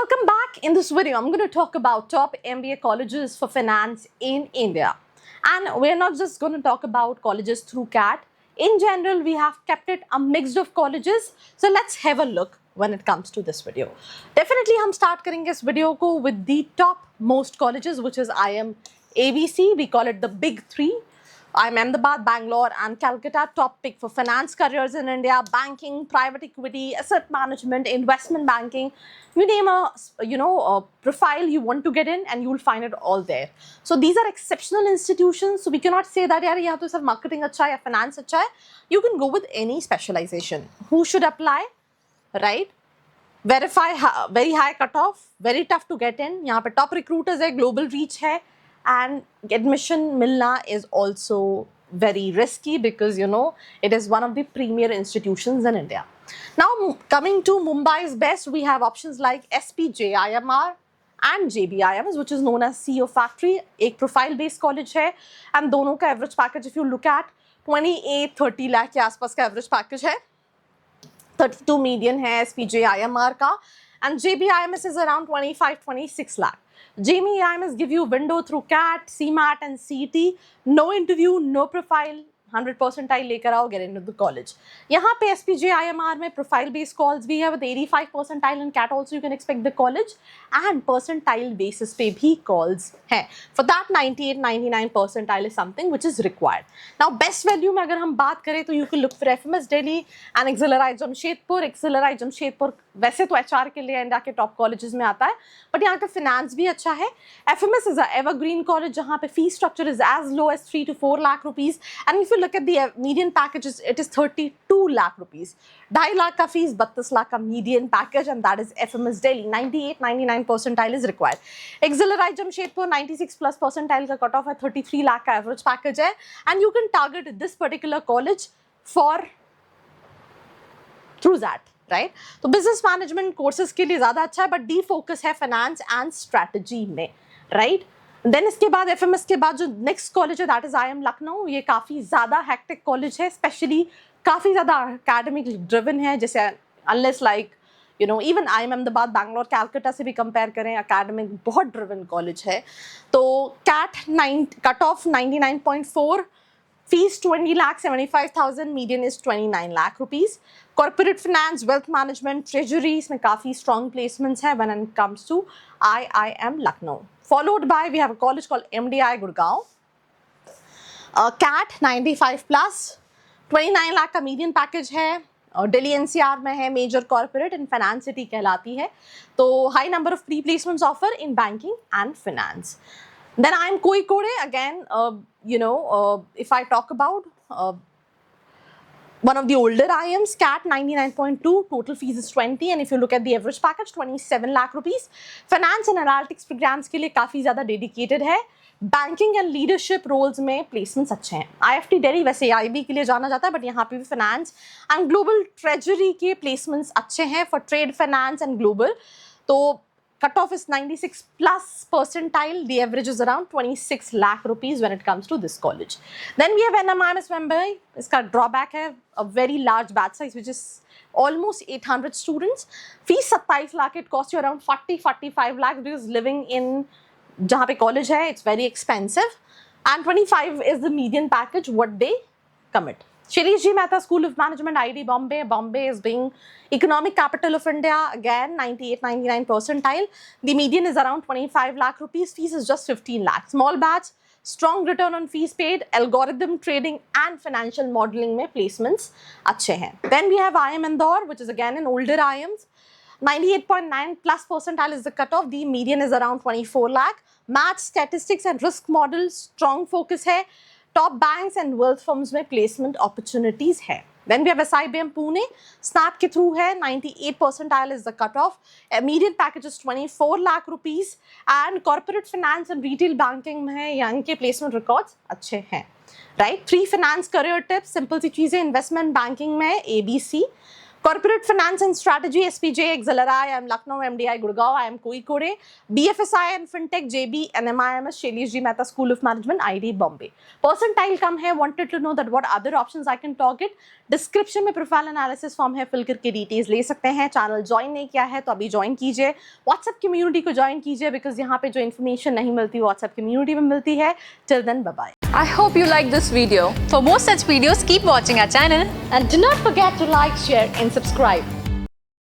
welcome back. In this video, I'm going to talk about top MBA colleges for finance in India. And we're not just going to talk about colleges through CAT. In general, we have kept it a mix of colleges. So let's have a look when it comes to this video. Definitely, हम start करेंगे इस video को with the top most colleges, which is IIM ABC. We call it the big three. IIM Ahmedabad, Bangalore and Calcutta, top pick for finance careers in India, banking, private equity, asset management, investment banking. You name a profile you want to get in and you will find it all there. So these are exceptional institutions. So we cannot say that yaar yahan to sir marketing acha hai ya finance acha hai. You can go with any specialization. Who should apply? Right? Verify very high cutoff, very tough to get in. यहाँ पे top recruiters है, global reach है. And admission milna is also very risky because it is one of the premier institutions in India. Now coming to Mumbai's best, we have options like SPJIMR and JBIMS, which is known as CEO Factory. एक profile based college है and दोनों का average package if you look at 28-30 lakh के आसपास का average package है. 32 median है SPJIMR का and JBIMS is around 25-26 lakh. JBIMS give you window through CAT, CMAT and CET. No interview, no profile. 100 percentile लेकर आओ, get into the college. यहाँ पे SPJIMR में profile based calls भी है with 85 percentile in CAT also you can expect the college and percentile basis पे भी calls हैं. For that 98-99 percentile is something which is required. Now best value में अगर हम बात करें तो you can look for FMS Delhi and Excelerite Jamshedpur. Excelerite Jamshedpur वैसे तो HR के लिए इंडिया के टॉप कॉलेजेस में आता है बट यहाँ का फिनेंस भी अच्छा है. FMS is a evergreen college जहाँ पे fee structure is as low as 3 to 4 lakh rupees and if you look at the median packages it is 32 lakh rupees. 2.5 lakh का फीस 32 lakh का median package and that is FMS Delhi. 98-99 percentile is required. Excelerite Jamshedpur 96 plus percentile का cut off है. 33 lakh का average package है and you can target this particular college for through that. Right तो business management courses के लिए ज़्यादा अच्छा है बट डी फोकस है फाइनेंस एंड स्ट्रैटेजी में. राइट देन इसके बाद एफएमएस के बाद जो नेक्स्ट कॉलेज है दैट इज IIM लखनऊ. ये काफ़ी ज़्यादा हैक्टिक कॉलेज है, स्पेशली काफ़ी ज़्यादा एकेडमिक ड्रिवन है. जैसे unless like even IIM Ahmedabad Bangalore Calcutta से भी कंपेयर करें एकेडमिक बहुत ड्रिवन कॉलेज है. तो cat cut off 99.4, fees 20 lakh 75,000, median is 29 lakh rupees. Corporate finance, wealth management, treasury इसमें काफ़ी strong placements है when it comes to IIM Lucknow. Followed by we have a college called MDI Gurgaon. CAT 95 plus, 29 lakh का median package है और Delhi NCR में है. Major corporate and finance city कहलाती है. तो high number of pre-placements offer in banking and finance. Then IIM Kozhikode again. If I talk about one of the older IIMs, CAT 99.2, total fees is 20 and if you look at the average package 27 lakh rupees. Finance and analytics programs के लिए काफ़ी ज़्यादा dedicated है. Banking and leadership roles में placements अच्छे हैं. IFT Delhi वैसे IB के लिए जाना जाता है बट यहाँ पे भी finance and global treasury के placements अच्छे हैं for trade finance and global. तो cutoff is 96 plus percentile. The average is around 26 lakh rupees when it comes to this college. Then we have NMIMS Mumbai. इसका drawback है a very large batch size which is almost 800 students. Fees 27 lakh. It costs you around 40-45 lakhs because living in जहाँ पे college है it's very expensive. And 25 is the median package what they commit. Shirish Ji Mehta School of Management, IIT Bombay. Bombay is being economic capital of India. Again, 98-99 percentile. The median is around 25 lakh rupees. Fees is just 15 lakh. Small batch, strong return on fees paid, algorithm trading and financial modeling में placements अच्छे हैं. Then we have IIM Indore, which is again an older IIMs. 98.9 plus percentile is the cutoff. The median is around 24 lakh. Math, statistics and risk models, strong focus है. Top banks and wealth firms में placement opportunities है. Then we have SIBM Pune, SNAP के through है. 98 percentile is the cutoff. Median package is 24 lakh rupees and corporate finance and retail banking में है. यहाँ के placement records अच्छे हैं. Right? 3 finance career tips, simple सी चीज़ें investment banking में ABC. Corporate Finance and Strategy, SPJ, Exceleri, I am Lucknow, MDI, Gurgaon, I am Kozhikode, BFSI and FinTech, JB, NMIMS, Shailesh Ji Mehta School of Management, ID, Bombay. Percentile come here, wanted to know that what other options I can target. Description में profile analysis form है, fill करके details ले सकते हैं. Channel join नहीं किया है तो अभी ज्वाइन कीजिए. व्हाट्सएप कम्युनिटी को ज्वाइन कीजिए बिकॉज यहाँ पे जो इन्फॉर्मेशन नहीं मिलती व्हाट्सएप कम्युनिटी में मिलती है. Till then bye bye. I hope you like this video. For more such videos, keep watching our channel. And do not forget to like, share and subscribe.